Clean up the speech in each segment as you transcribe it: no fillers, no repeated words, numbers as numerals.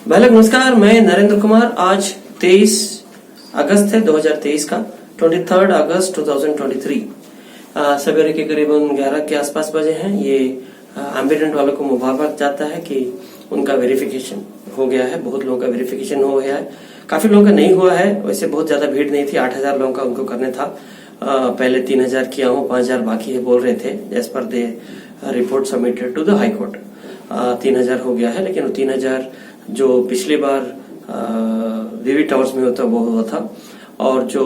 भाई लोग नमस्कार, मैं नरेंद्र कुमार। आज 23 अगस्त है 2023 का 23 अगस्त 2023 सवेरे के करीबन 11 के आसपास बजे हैं। ये एम्बिडेंट वालों को मुबारक जाता है कि उनका वेरिफिकेशन हो गया है। बहुत लोगों का वेरिफिकेशन हो गया है, काफी लोगों का नहीं हुआ है। वैसे बहुत ज्यादा भीड़ नहीं थी, 8000 लोगों का उनको करने था। पहले 3000 किया हूँ, 5000 बाकी है बोल रहे थे। As per they report submitted to the high court 3000 हो गया है। लेकिन वो 3000 जो पिछली बार वीवी टावर्स में होता वो हुआ था, और जो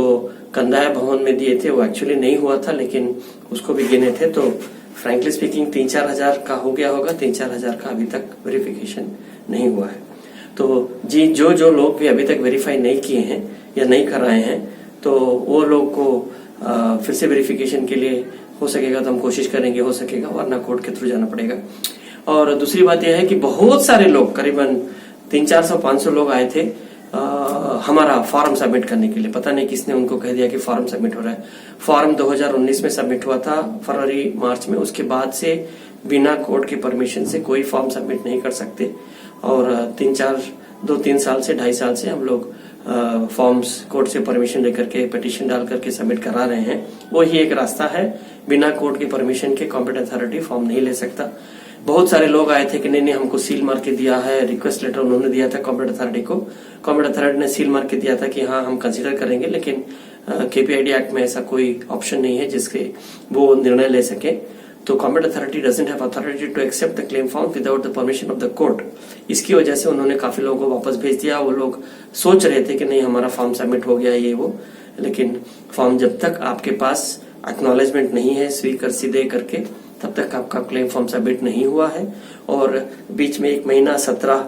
कंदाया भवन में दिए थे वो एक्चुअली नहीं हुआ था, लेकिन उसको भी गिने थे। तो फ्रैंकली स्पीकिंग 3-4 हजार का हो गया होगा। 3-4 हजार का अभी तक वेरिफिकेशन नहीं हुआ है। तो जी जो लोग भी अभी तक वेरीफाई नहीं किए हैं या नहीं कर रहे हैं, तो वो लोग को फिर से वेरिफिकेशन के लिए हो सकेगा तो हम कोशिश करेंगे, हो सकेगा वरना कोर्ट के थ्रू जाना पड़ेगा। और दूसरी बात यह है कि बहुत सारे लोग, करीबन 300-400-500 लोग आए थे हमारा फॉर्म सबमिट करने के लिए। पता नहीं किसने उनको कह दिया कि फॉर्म सबमिट हो रहा है। फॉर्म 2019 में सबमिट हुआ था, फरवरी मार्च में। उसके बाद से बिना कोर्ट की परमिशन से कोई फॉर्म सबमिट नहीं कर सकते। और 2-3 साल से 2.5 साल से हम लोग फॉर्म्स कोर्ट से परमिशन लेकर के पिटीशन डाल करके सबमिट करा रहे हैं। वो ही एक रास्ता है, बिना कोर्ट की परमिशन के कॉम्पिटेंट अथॉरिटी फॉर्म नहीं ले सकता। बहुत सारे लोग आए थे कि नहीं हमको सील मार के दिया है, रिक्वेस्ट लेटर उन्होंने दिया था कॉम्पिटेंट अथॉरिटी को। कॉम्पिटेंट अथॉरिटी ने सील मार के दिया था कि हाँ हम कंसीडर करेंगे, लेकिन केपीआईडी एक्ट में ऐसा कोई ऑप्शन नहीं है जिसके वो निर्णय ले सके। तो competent authority doesn't have authority to accept the claim form without the permission of the court. इसकी वजह से उन्होंने काफी लोगों को वापस भेज दिया। वो लोग सोच रहे थे कि नहीं हमारा फॉर्म सबमिट हो गया ये वो, लेकिन फॉर्म जब तक आपके पास एक्नॉलेजमेंट नहीं है स्वीकृति दे करके, तब तक आपका क्लेम फॉर्म सबमिट नहीं हुआ है। और बीच में एक महीना 17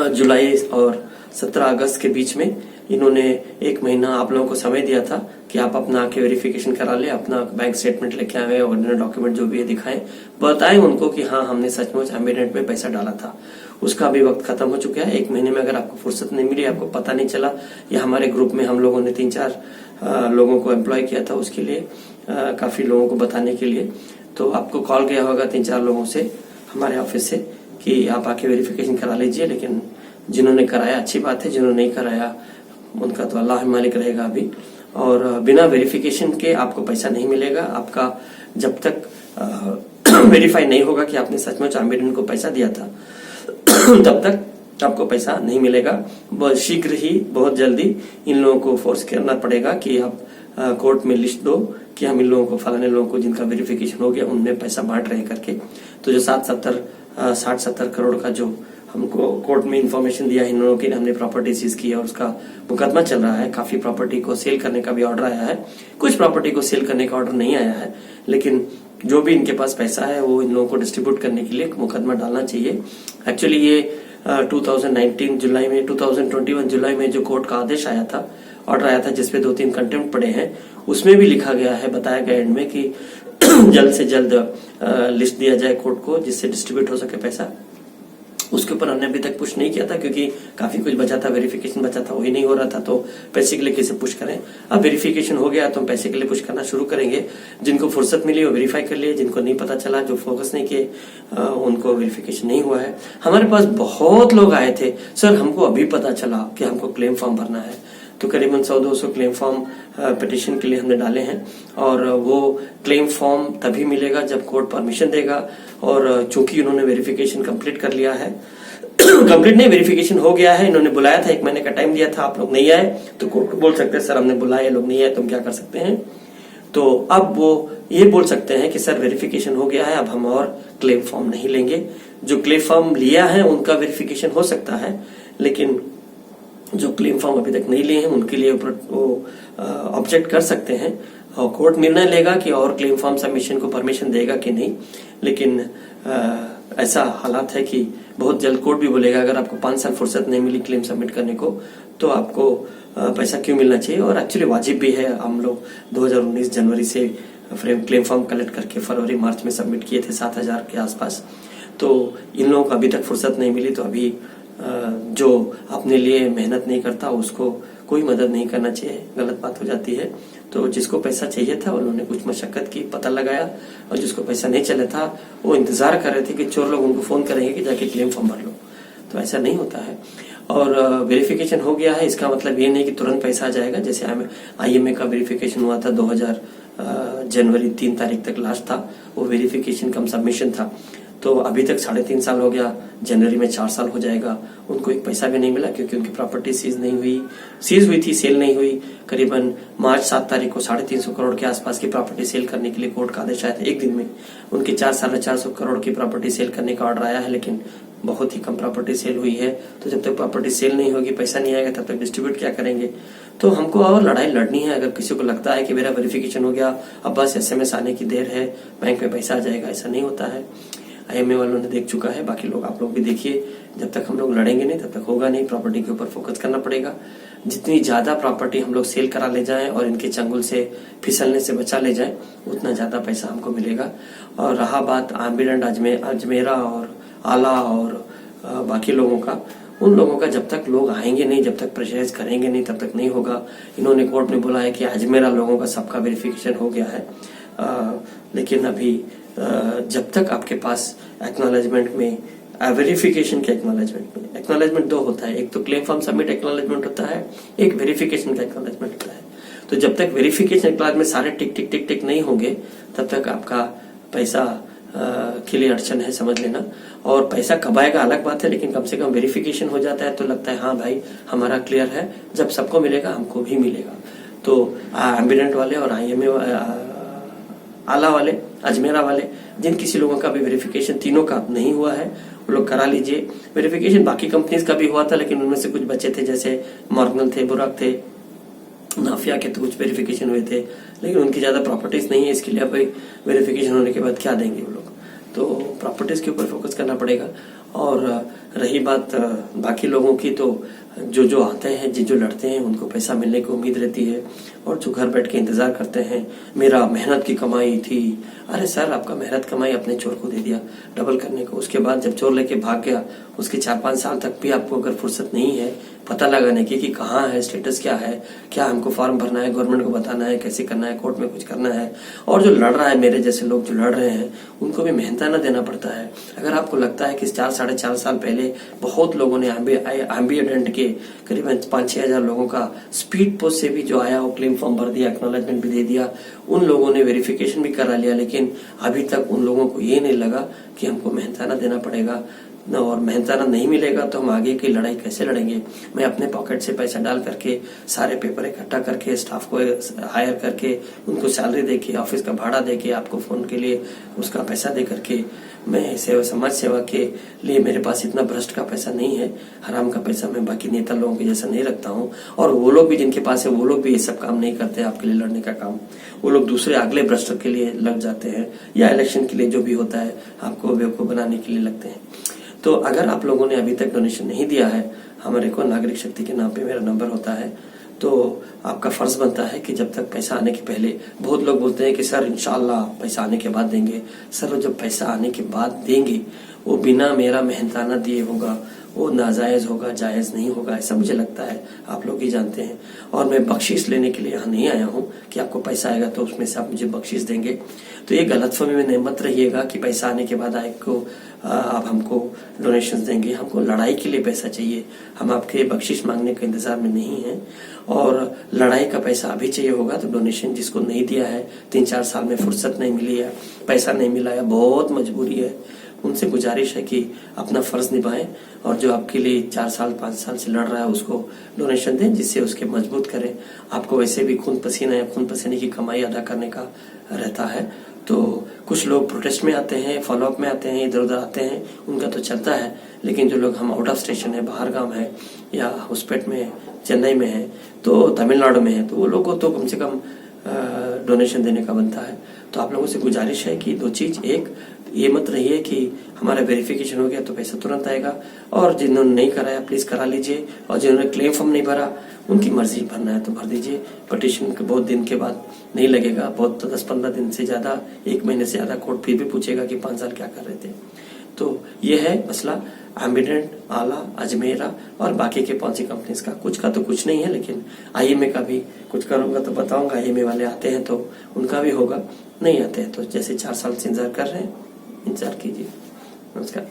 जुलाई और 17 अगस्त के बीच में इन्होंने एक महीना आप लोगों को समय दिया था कि आप अपना आके वेरिफिकेशन करा ले, अपना बैंक स्टेटमेंट लेके आए और डॉक्यूमेंट जो भी है दिखाएं, बताएं उनको कि हाँ हमने सचमुच एम्बिडेंट में पैसा डाला था। उसका भी वक्त खत्म हो चुका है। एक महीने में अगर आपको फुर्सत नहीं मिली, आपको पता नहीं चला, या हमारे ग्रुप में हम लोगों ने 3-4 लोगों को एम्प्लॉय किया था उसके लिए, काफी लोगों को बताने के लिए, तो आपको कॉल गया होगा 3-4 लोगों से हमारे ऑफिस से कि आप आके वेरिफिकेशन करा लीजिए। लेकिन जिन्होंने कराया अच्छी बात है, जिन्होंने नहीं कराया उनका तो अल्लाह मालिक रहेगा अभी। और बिना वेरिफिकेशन के आपको पैसा नहीं मिलेगा। आपका जब तक वेरीफाई नहीं होगा कि आपने सचमुच एम्बिडेंट को पैसा दिया था तब तक आपको पैसा नहीं मिलेगा। बहुत शीघ्र ही, बहुत जल्दी इन लोगों को फोर्स करना पड़ेगा कि आप कोर्ट में लिस्ट दो कि हम इन लोगों को, फलाने लोगों को जिनका वेरिफिकेशन हो गया उनमें पैसा बांट रहे करके। तो जो 60-70 करोड़ का जो हमको कोर्ट में इंफॉर्मेशन दिया इन लोगों की, हमने प्रॉपर्टी सीज की है और उसका मुकदमा चल रहा है। काफी प्रॉपर्टी को सेल करने का भी ऑर्डर आया है, कुछ प्रॉपर्टी को सेल करने का ऑर्डर नहीं आया है। लेकिन जो भी इनके पास पैसा है वो इन लोगों को डिस्ट्रीब्यूट करने के लिए मुकदमा डालना चाहिए। एक्चुअली ये 2021 जुलाई में जो कोर्ट का आदेश आया था, ऑर्डर आया था जिसपे 2-3 कंटेम्प्ट पड़े हैं, उसमें भी लिखा गया है, बताया गया एंड में कि जल्द से जल्द लिस्ट दिया जाए कोर्ट को जिससे डिस्ट्रीब्यूट हो सके पैसा। उसके ऊपर हमने अभी तक पुश नहीं किया था क्योंकि काफी कुछ बचा था, वेरिफिकेशन बचा था, वही नहीं हो रहा था, तो पैसे के लिए कैसे पुश करें। अब वेरिफिकेशन हो गया तो हम पैसे के लिए पुश करना शुरू करेंगे। जिनको फुर्सत मिली वो वेरीफाई कर लिए, जिनको नहीं पता चला, जो फोकस नहीं किए, उनको वेरिफिकेशन नहीं हुआ है। हमारे पास बहुत लोग आए थे, सर हमको अभी पता चला कि हमको क्लेम फॉर्म भरना है। तो करीबन 100-200 क्लेम फॉर्म पिटिशन के लिए हमने डाले हैं, और वो क्लेम फॉर्म तभी मिलेगा जब कोर्ट परमिशन देगा। और चूंकि उन्होंने वेरिफिकेशन कंप्लीट कर लिया है कंप्लीट नहीं, वेरिफिकेशन हो गया है, इन्होंने बुलाया था, 1 महीने का टाइम दिया था, आप लोग नहीं आए, तो कोर्ट बोल सकते हैं सर हमने बुलाया, लोग नहीं आए, तुम क्या कर सकते हैं। तो अब वो ये बोल सकते हैं कि सर वेरिफिकेशन हो गया है, अब हम और क्लेम फॉर्म नहीं लेंगे। जो क्लेम फॉर्म लिया है उनका वेरिफिकेशन हो सकता है, लेकिन जो क्लेम फॉर्म अभी तक नहीं लिए हैं उनके लिए वो ऑब्जेक्ट कर सकते हैं, और कोर्ट निर्णय लेगा कि और क्लेम फॉर्म सबमिशन को परमिशन देगा कि नहीं। लेकिन ऐसा हालात है कि बहुत जल्द कोर्ट भी बोलेगा अगर आपको 5 साल फुर्सत नहीं मिली क्लेम सबमिट करने को तो आपको पैसा क्यों मिलना चाहिए। और एक्चुअली वाजिब भी है। हम लोग 2019 जनवरी से क्लेम फॉर्म कलेक्ट करके फरवरी मार्च में सबमिट किए थे 7000 के आसपास। तो इन लोगों को अभी तक फुर्सत नहीं मिली, तो अभी जो अपने लिए मेहनत नहीं करता उसको कोई मदद नहीं करना चाहिए, गलत बात हो जाती है। तो जिसको पैसा चाहिए था उन्होंने कुछ मशक्कत की, पता लगाया, और जिसको पैसा नहीं चला था वो इंतजार कर रहे थे कि चोर लोग उनको फोन करेंगे कि जाके क्लेम फॉर्म भर लो। तो ऐसा नहीं होता है। और वेरिफिकेशन हो गया है इसका मतलब ये नहीं कि तुरंत पैसा आ जाएगा। जैसे IMA का वेरिफिकेशन हुआ था 2000 जनवरी 3 तारीख तक लास्ट था, वो वेरिफिकेशन का सबमिशन था। तो अभी तक 3.5 साल हो गया, जनवरी में 4 साल हो जाएगा, उनको एक पैसा भी नहीं मिला क्योंकि उनकी प्रॉपर्टी सीज हुई थी, सेल नहीं हुई। करीबन मार्च 7 तारीख को 350 करोड़ के आसपास की प्रॉपर्टी सेल करने के लिए कोर्ट का आदेश आया था। एक दिन में उनके 400 करोड़ की प्रॉपर्टी सेल करने का ऑर्डर आया है, लेकिन बहुत ही कम प्रॉपर्टी सेल हुई है। तो जब तक प्रॉपर्टी सेल नहीं होगी, पैसा नहीं आएगा, तब तक डिस्ट्रीब्यूट क्या करेंगे। तो हमको और लड़ाई लड़नी है। अगर किसी को लगता है कि मेरा वेरिफिकेशन हो गया, अब बस SMS आने की देर है, बैंक में पैसा आ जाएगा, ऐसा नहीं होता है। IMA वालों ने देख चुका है, बाकी लोग आप लोग भी देखिए। जब तक हम लोग लड़ेंगे नहीं तब तक होगा नहीं। प्रॉपर्टी के ऊपर फोकस करना पड़ेगा। जितनी ज्यादा प्रॉपर्टी हम लोग सेल करा ले जाएं और इनके चंगुल से फिसलने से बचा ले जाएं, उतना ज्यादा पैसा हमको मिलेगा। और रहा बात एम्बिडेंट, अजमेरा और आला और बाकी लोगों का, उन लोगों का जब तक लोग आएंगे नहीं, जब तक प्रेशराइज करेंगे नहीं, तब तक नहीं होगा। इन्होंने कोर्ट में बोला है कि अजमेरा लोगों का सबका वेरिफिकेशन हो गया है, लेकिन अभी जब तक आपके पास एक्नॉलेजमेंट में वेरिफिकेशन के एक्नॉलेजमेंट 2 होता है। एक तो क्लेम फॉर्म सबमिट एक्नॉलेजमेंट होता है, एक वेरिफिकेशन का एक्नॉलेजमेंट होता है। तो जब तक वेरिफिकेशन एक्नॉलेजमेंट सारे टिक टिक टिक टिक नहीं होंगे, तब तक आपका पैसा के लिए अड़चन है, समझ लेना। और पैसा कब आएगा अलग बात है, लेकिन कम से कम वेरिफिकेशन हो जाता है तो लगता है हाँ भाई हमारा क्लियर है। जब सबको मिलेगा हमको भी मिलेगा। तो एम्बिडेंट वाले और IMA आला वाले, अजमेरा वाले, जिन किसी लोगों का भी वेरिफिकेशन तीनों का नहीं हुआ है, वो लोग करा लीजिए। वेरिफिकेशन बाकी कंपनीज का भी हुआ था, लेकिन उनमें से कुछ बचे थे, जैसे मॉर्गन थे, बुराक थे, नाफिया के तो कुछ वेरिफिकेशन हुए थे, लेकिन उनकी ज्यादा प्रॉपर्टीज नहीं है। इसके लिए भाई वेरिफिकेशन होने के बाद क्या देंगे वो लोग। तो प्रॉपर्टीज के ऊपर फोकस करना पड़ेगा। और रही बात बाकी लोगों की, तो जो आते हैं, जो लड़ते हैं, उनको पैसा मिलने की उम्मीद रहती है। और जो घर बैठ के इंतजार करते हैं, मेरा मेहनत की कमाई थी। अरे सर, आपका मेहनत कमाई अपने चोर को दे दिया डबल करने को। उसके बाद जब चोर लेके भाग गया, उसके 4-5 साल तक भी आपको अगर फुर्सत नहीं है पता लगाने की कि कहाँ है, स्टेटस क्या है, क्या हमको फॉर्म भरना है, गवर्नमेंट को बताना है, कैसे करना है, कोर्ट में कुछ करना है। और जो लड़ रहा है, मेरे जैसे लोग जो लड़ रहे हैं, उनको भी मेहनताना देना पड़ता है। अगर आपको लगता है कि 4-4.5 साल पहले बहुत लोगों ने एम्बिडेंट के करीबन 5-6 हजार लोगों का स्पीड पोस्ट से भी जो आया वो क्लेम फॉर्म भर दिया, एक्नॉलेजमेंट भी दे दिया, उन लोगों ने वेरिफिकेशन भी करा लिया, लेकिन अभी तक उन लोगों को ये नहीं लगा कि हमको मेहनताना देना पड़ेगा। और मेहनताना नहीं मिलेगा तो हम आगे की लड़ाई कैसे लड़ेंगे। मैं अपने पॉकेट से पैसा डाल करके, सारे पेपर इकट्ठा करके, स्टाफ को हायर करके, उनको सैलरी देके, ऑफिस का भाड़ा देके, आपको फोन के लिए उसका पैसा दे करके, मैं समाज सेवा के लिए मेरे पास इतना भ्रष्ट का पैसा नहीं है। हराम का पैसा मैं बाकी नेता लोगों के जैसा नहीं रखता हूँ। और वो लोग भी जिनके पास है, वो लोग भी ये सब काम नहीं करते आपके लिए लड़ने का काम। वो लोग दूसरे अगले भ्रष्ट के लिए लग जाते हैं, या इलेक्शन के लिए जो भी होता है आपको बेवकूफ बनाने के लिए लगते हैं। तो अगर आप लोगों ने अभी तक डोनेशन नहीं दिया है, हमारे को नागरिक शक्ति के नाम पे मेरा नंबर होता है, तो आपका फर्ज बनता है कि जब तक पैसा आने के पहले, बहुत लोग बोलते हैं कि सर इंशाल्लाह पैसा आने के बाद देंगे। सर जब पैसा आने के बाद देंगे, वो बिना मेरा मेहनताना दिए होगा, वो नाजायज होगा, जायज नहीं होगा, ऐसा मुझे लगता है। आप लोग ही जानते हैं। और मैं बख्शीश लेने के लिए यहाँ नहीं आया हूँ कि आपको पैसा आएगा तो उसमें से आप मुझे बख्शीश देंगे। तो ये गलतफहमी में मत रहिएगा कि पैसा आने के बाद आप हमको डोनेशन देंगे। हमको लड़ाई के लिए पैसा चाहिए, हम आपके बख्शीश मांगने के इंतजार में नहीं है। और लड़ाई का पैसा अभी चाहिए होगा तो डोनेशन जिसको नहीं दिया है, 3-4 साल में फुर्सत नहीं मिली है, पैसा नहीं मिला है, बहुत मजबूरी है, उनसे गुजारिश है कि अपना फर्ज निभाएं और जो आपके लिए 4-5 साल से लड़ रहा है उसको डोनेशन दें, जिससे उसके मजबूत करें। आपको वैसे भी खून पसीने की कमाई अदा करने का रहता है। तो कुछ लोग प्रोटेस्ट में आते हैं, फॉलोअप में आते हैं, इधर उधर आते हैं, उनका तो चलता है। लेकिन जो लोग हम आउट ऑफ स्टेशन है, बाहर गांव है, या होस्पेट में, चेन्नई में है, तो तमिलनाडु में है, तो वो लोगों को तो कम से कम डोनेशन देने का बनता है। तो आप लोगों से गुजारिश है कि 2 चीज, एक ये मत रहिए कि हमारा वेरिफिकेशन हो गया तो पैसा तुरंत आएगा, और जिन्होंने नहीं कराया प्लीज करा लीजिए, और जिन्होंने क्लेम फॉर्म नहीं भरा उनकी मर्जी, भरना है तो भर दीजिए। पिटीशन के बहुत दिन के बाद नहीं लगेगा, बहुत तो 10-15 दिन से ज्यादा, 1 महीने से ज्यादा कोर्ट फिर भी पूछेगा कि 5 साल क्या कर रहे थे। तो ये है मसला एम्बिडेंट, आला, अजमेरा और बाकी के पॉलिसी कंपनीज का। कुछ का तो कुछ नहीं है, लेकिन IMA का भी कुछ करूंगा तो बताऊंगा। IMA वाले आते हैं तो उनका भी होगा, नहीं आते हैं तो जैसे 4 साल से इंतजार कर रहे हैं, इंतजार कीजिए। नमस्कार।